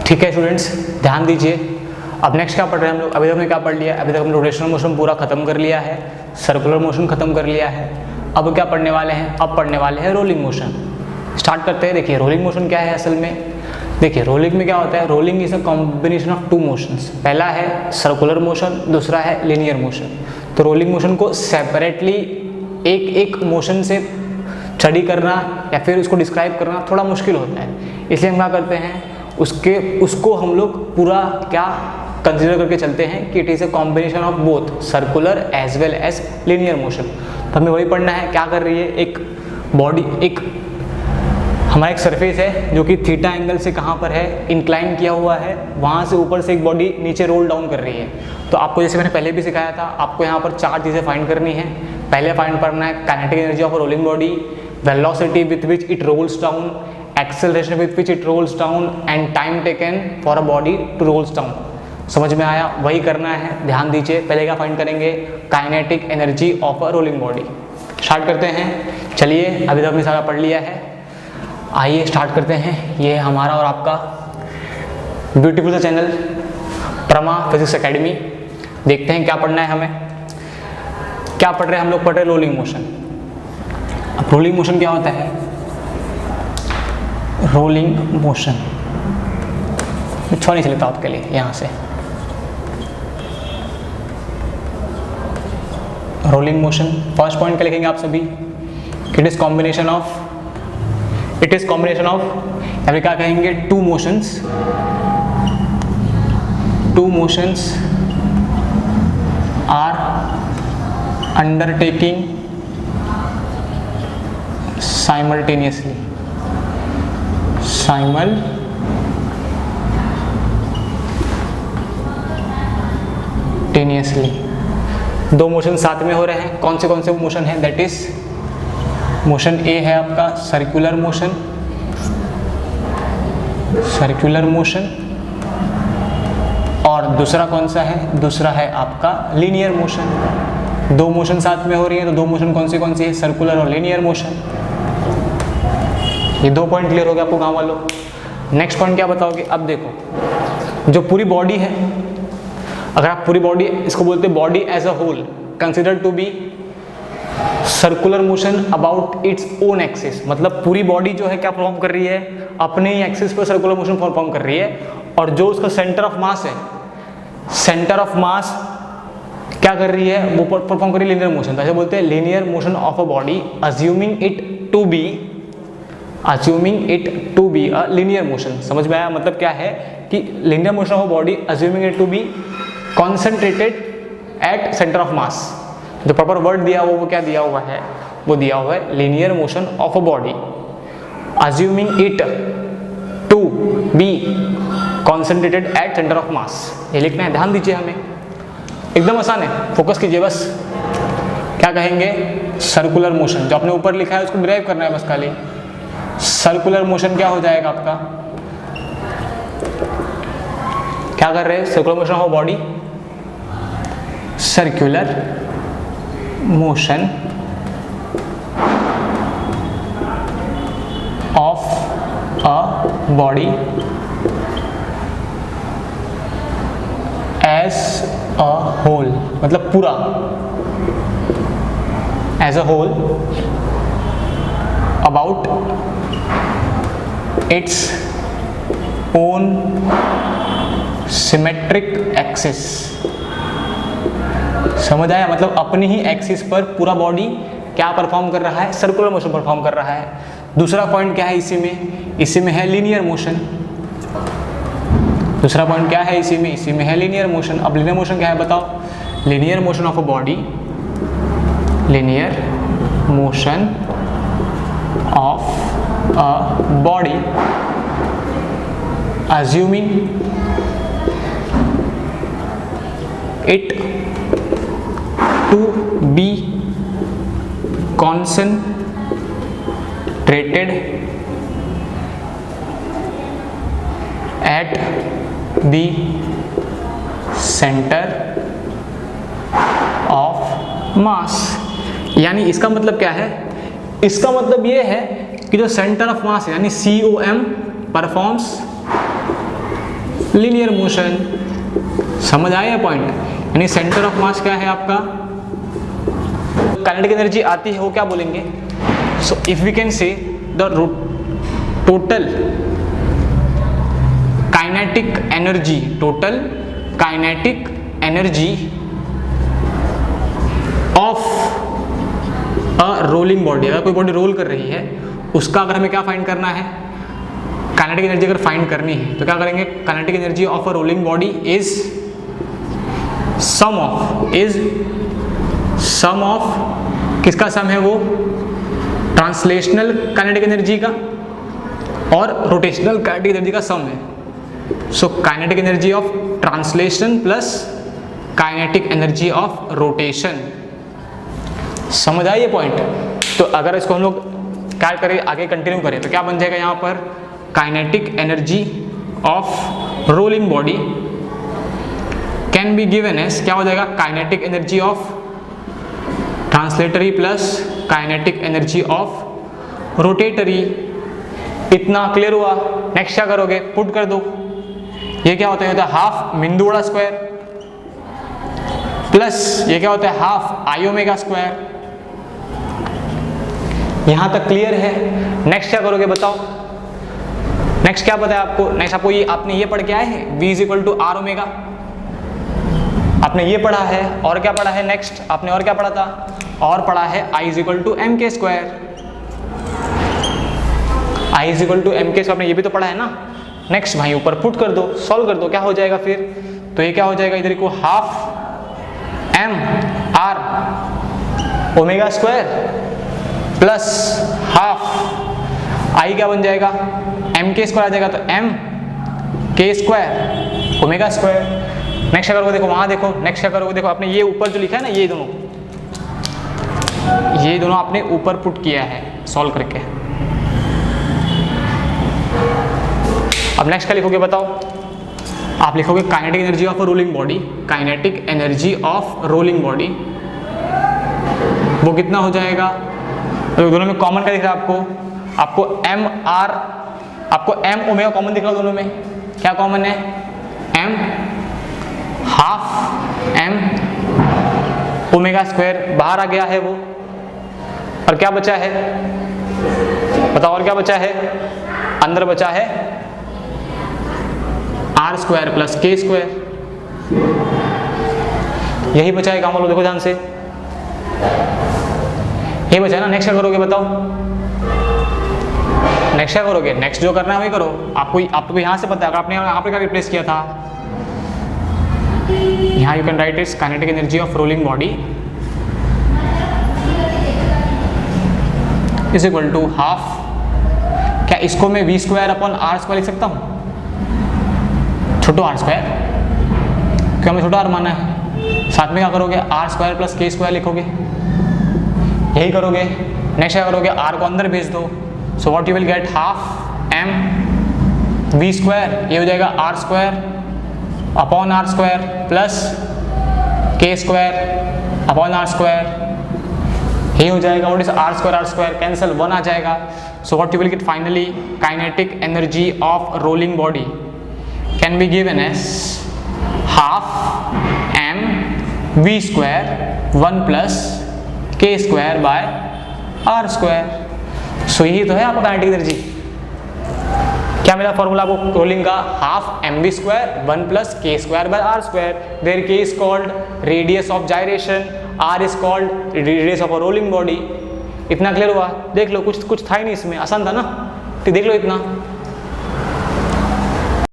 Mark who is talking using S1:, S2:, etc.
S1: ठीक है स्टूडेंट्स, ध्यान दीजिए। अब नेक्स्ट क्या पढ़ रहे हैं हम लोग। अभी तक हमने क्या पढ़ लिया? अभी तक हमने रोटेशनल मोशन पूरा खत्म कर लिया है, सर्कुलर मोशन खत्म कर लिया है। अब क्या पढ़ने वाले हैं? अब पढ़ने वाले हैं रोलिंग मोशन। स्टार्ट करते हैं। देखिए रोलिंग मोशन क्या है असल में। देखिए रोलिंग में क्या होता है, rolling is a combination of two motions. पहला है सर्कुलर मोशन, दूसरा है लिनियर मोशन। तो रोलिंग मोशन को सेपरेटली एक एक मोशन से स्टडी करना या फिर उसको डिस्क्राइब करना थोड़ा मुश्किल होता है, इसलिए हम क्या करते हैं उसको हम लोग पूरा क्या कंसिडर करके चलते हैं कि it is a combination of both circular as well as linear motion. तो हमें वही पढ़ना है। क्या कर रही है, एक बॉडी, एक हमारा एक सरफेस है जो कि थीटा एंगल से कहाँ पर है, इंक्लाइन किया हुआ है, वहाँ से ऊपर से एक बॉडी नीचे रोल डाउन कर रही है। तो आपको जैसे मैंने पहले भी सिखाया था, आपको यहाँ पर चार चीज़ें फाइंड करनी है। पहले फाइंड करना है kinetic energy of a rolling body, velocity with which it rolls down, acceleration with which it rolls down and time taken for a body to rolls down. समझ में आया? वही करना है, ध्यान दीजिए। पहले क्या फाइंड करेंगे? Kinetic energy of a rolling body. Start करते हैं। चलिए अभी तक हमने सारा पढ़ लिया है, आइए स्टार्ट करते हैं। ये हमारा और आपका ब्यूटीफुल सा चैनल प्रमा फिजिक्स एकेडमी। देखते हैं क्या पढ़ना है हमें। क्या पढ़ रहे हैं हम लोग? पढ़ रहे रोलिंग मोशन। अब रोलिंग मोशन क्या होता है? रोलिंग मोशन छोड़ नहीं चलता आपके लिए। यहाँ से रोलिंग मोशन फर्स्ट पॉइंट क्या लिखेंगे आप सभी? इट इज कॉम्बिनेशन ऑफ या फिर क्या कहेंगे? Two motions are undertaking simultaneously. दो मोशन साथ में हो रहे हैं। कौन से मोशन है? दैट इज मोशन ए है आपका सर्कुलर मोशन, और दूसरा कौन सा है? दूसरा है आपका लिनियर मोशन। दो मोशन साथ में हो रही है, तो दो मोशन कौन सी है? सर्कुलर और लिनियर मोशन। ये दो पॉइंट क्लियर हो गया आपको गाँव वालों। नेक्स्ट पॉइंट क्या बताओगे? अब देखो, जो पूरी बॉडी है, अगर आप पूरी बॉडी, इसको बोलते हैं body as a whole, consider to be circular motion about its own axis. मतलब पूरी बॉडी जो है क्या परफॉर्म कर रही है? अपने ही एक्सिस पर सर्कुलर मोशन परफॉर्म कर रही है। और जो उसका सेंटर ऑफ मास है, सेंटर ऑफ मास क्या कर रही है? वो परफॉर्म कर रही है लिनियर मोशन। तो ऐसे बोलते हैं linear motion of a body assuming it to be a linear motion. समझ में आया? मतलब क्या है कि linear motion of a body assuming it to be concentrated at centre of mass. जो प्रॉपर वर्ड दिया हुआ वो क्या दिया हुआ है? वो दिया हुआ है linear motion of a body assuming it to be concentrated at centre of mass. ये लिखना है, ध्यान दीजिए। हमें एकदम आसान है, फोकस कीजिए बस। क्या कहेंगे? Circular motion. जो आपने ऊपर लिखा है उसको डिराइव करना है बस खाली। सर्कुलर मोशन क्या हो जाएगा आपका? क्या कर रहे हैं? Circular motion of body, circular motion of a body as a whole, मतलब पूरा, as a whole about its own symmetric axis. समझ आया? मतलब अपनी ही एक्सिस पर पूरा बॉडी क्या परफॉर्म कर रहा है? सर्कुलर मोशन परफॉर्म कर रहा है। दूसरा पॉइंट क्या है इसी में है लिनियर मोशन। दूसरा पॉइंट क्या है इसी में है लिनियर मोशन। अब लिनियर मोशन क्या है बताओ? Linear motion of a body, linear motion of a body assuming it to be concentrated at the center of mass। यानी इसका मतलब क्या है? इसका मतलब ये है कि जो सेंटर ऑफ मास है यानी COM परफॉर्म्स लीनियर मोशन। समझ आया पॉइंट? यानी सेंटर ऑफ मास क्या है आपका? काइनेटिक एनर्जी आती है वो क्या बोलेंगे? So if we can say the total kinetic energy, total kinetic energy of a rolling body, अगर कोई बॉडी रोल कर रही है उसका अगर हमें क्या फाइंड करना है, काइनेटिक एनर्जी अगर फाइंड करनी है तो क्या करेंगे? Kinetic energy of a rolling body is sum of किसका सम है वो? ट्रांसलेशनल काइनेटिक एनर्जी का और रोटेशनल काइनेटिक एनर्जी का सम है। So kinetic energy of translation plus kinetic energy of rotation. समझ आइए पॉइंट? तो अगर इसको हम लोग क्या करें, आगे कंटिन्यू करें तो क्या बन जाएगा यहाँ पर? Kinetic energy of rolling body can be given as, क्या हो जाएगा? Kinetic energy of translatory plus kinetic energy of rotatory. इतना क्लियर हुआ? नेक्स्ट क्या करोगे? पुट कर दो। ये क्या होता है? हाफ बिंदु बड़ा स्क्वायर प्लस ये क्या होता है? Half I omega square. यहां तक क्लियर है? नेक्स्ट क्या करोगे बताओ? नेक्स्ट क्या पता है आपको? नेक्स्ट आपको ये, आपने ये पढ़ के आए हैं V is equal to r omega, आपने ये पढ़ा है। और क्या पढ़ा है नेक्स्ट? आपने और क्या पढ़ा था? और पढ़ा है I is equal to M K square. I is equal to M K square, आपने ये भी तो पढ़ा है ना। नेक्स्ट भाई ऊपर पुट कर दो, सॉल्व कर दो, क्या हो जाएगा फिर? तो ये क्या हो जाएगा? इधर को half m r omega square plus half I क्या बन जाएगा? एम के स्क्वायर आ जाएगा, तो M K square omega square. Next क्या करोगे? देखो वहां देखो, नेक्स्ट क्या करोगे? देखो आपने ये ऊपर जो लिखा है ना, ये दोनों आपने ऊपर पुट किया है सॉल्व करके। अब नेक्स्ट क्या लिखोगे बताओ? आप लिखोगे kinetic energy of a rolling body, kinetic energy of rolling body वो कितना हो जाएगा? तो दोनों में कॉमन क्या दिख रहा है आपको? आपको एम आर, आपको एम ओमेगा कॉमन दिख रहा है दोनों में। क्या कॉमन है? M half m omega square बाहर आ गया है वो, और क्या बचा है बताओ? और क्या बचा है? अंदर बचा है आर स्क्वायर प्लस के स्क्वायर, यही बचा है। काम लो, देखो ध्यान से, यही बचा है ना। नेक्स्ट क्या करोगे बताओ? नेक्स्ट क्या करोगे? नेक्स्ट जो करना है वही करो। आपको यहाँ से पता है, आपने यहाँ पे क्या रिप्लेस किया था? यहाँ you can write its kinetic energy of rolling body is equal to half, क्या इसको मैं v square upon r square लिख सकता हूँ? छोटो आर स्क्वायर, क्यों हमें छोटा आर माना है। साथ में क्या करोगे? आर स्क्वायर प्लस के स्क्वायर लिखोगे, यही करोगे। नेक्स्ट क्या करोगे? आर को अंदर भेज दो, so what you will get? Half M we square, ये हो जाएगा r square upon r square plus के स्क्वायर अपॉन आर स्क्वायर, यही हो जाएगा। What is r square cancel, 1 आ जाएगा। So what you will get finally? Kinetic energy of rolling body can be given as half M we square 1 plus के square by are square. So यही तो है आपका काइनेटिक एनर्जी। क्या मिला formula आपको रोलिंग का? Half M we square 1 plus के square by are square, where K is called radius of gyration, R is called radius of a rolling body. इतना क्लियर हुआ? देख लो, कुछ था ही नहीं इसमें, आसान था ना, तो देख लो इतना।